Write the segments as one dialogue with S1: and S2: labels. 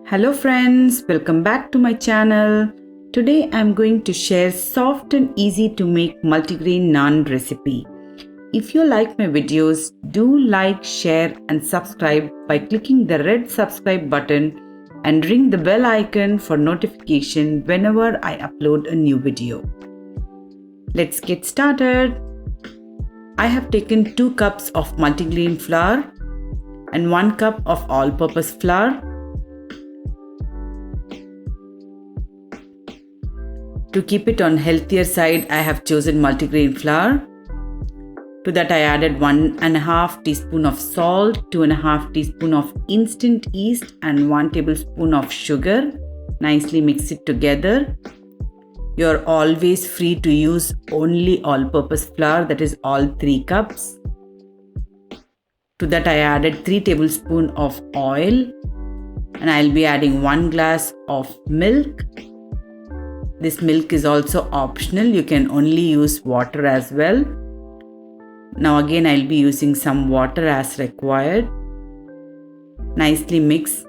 S1: Hello friends, welcome back to my channel. Today I'm going to share soft and easy to make multigrain naan recipe. If you like my videos, do like, share and subscribe by clicking the red subscribe button and ring the bell icon for notification whenever I upload a new video. Let's get started. I have taken 2 cups of multigrain flour and 1 cup of all-purpose flour. To keep it on healthier side, I have chosen multigrain flour. To that I added 1.5 teaspoon of salt, 2.5 teaspoon of instant yeast and 1 tablespoon of sugar. Nicely mix it together. You're always free to use only all-purpose flour, that is all 3 cups. To that I added 3 tablespoons of oil and I'll be adding 1 glass of milk. This milk is also optional, you can only use water as well. Now again I'll be using some water as required. Nicely mix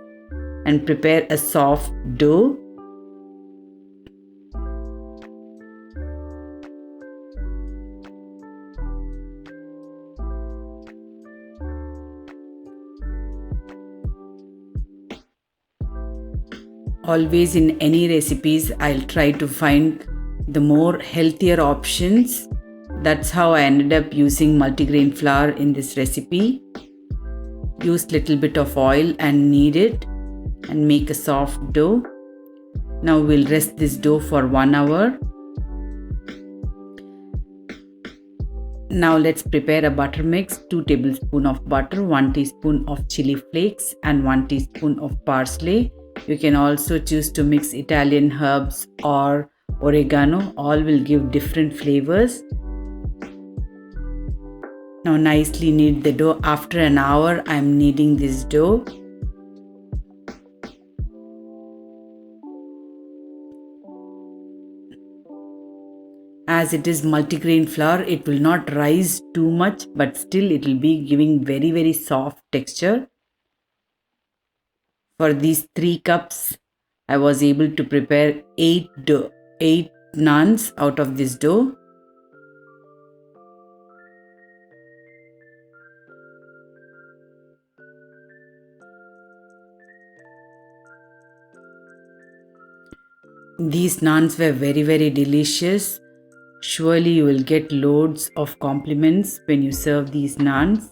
S1: and prepare a soft dough. Always in any recipes, I'll try to find the more healthier options. That's how I ended up using multigrain flour in this recipe. Use little bit of oil and knead it and make a soft dough. Now we'll rest this dough for 1 hour. Now let's prepare a butter mix. 2 tablespoons of butter, 1 teaspoon of chili flakes and 1 teaspoon of parsley. You can also choose to mix Italian herbs or oregano. All will give different flavors. Now nicely knead the dough. After an hour, I am kneading this dough. As it is multigrain flour, it will not rise too much, but still it will be giving very soft texture. For these 3 cups, I was able to prepare 8 naans out of this dough. These naans were very delicious. Surely you will get loads of compliments when you serve these naans.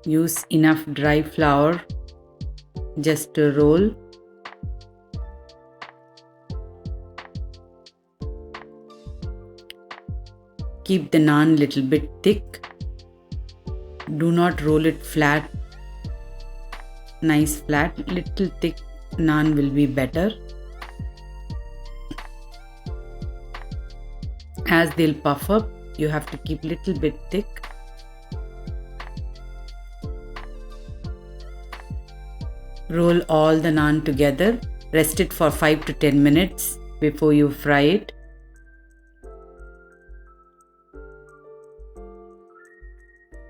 S1: Use enough dry flour just to roll. Keep the naan little bit thick. Do not roll it flat. Nice flat, little thick naan will be better. As they'll puff up, you have to keep little bit thick. Roll all the naan together. Rest it for 5 to 10 minutes before you fry it.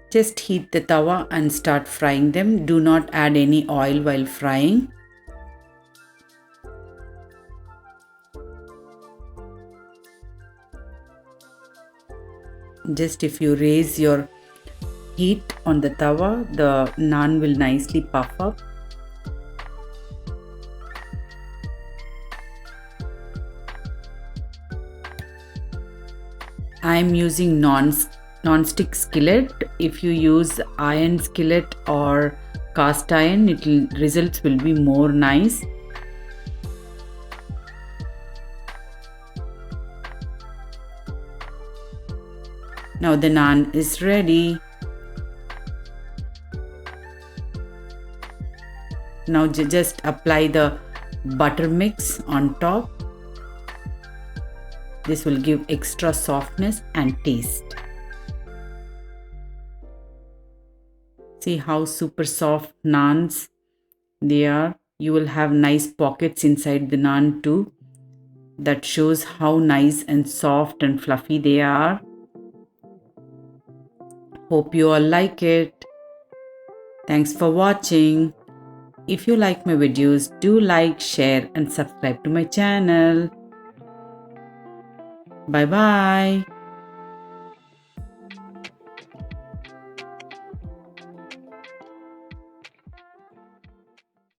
S1: Just heat the tawa and start frying them. Do not add any oil while frying. Just if you raise your heat on the tawa, the naan will nicely puff up. I am using non-stick skillet. If you use iron skillet or cast iron, results will be more nice. Now the naan is ready. Now just apply the butter mix on top. This will give extra softness and taste. See how super soft naans they are. You will have nice pockets inside the naan too. That shows how nice and soft and fluffy they are. Hope you all like it. Thanks for watching. If you like my videos, do like, share and subscribe to my channel. Bye bye.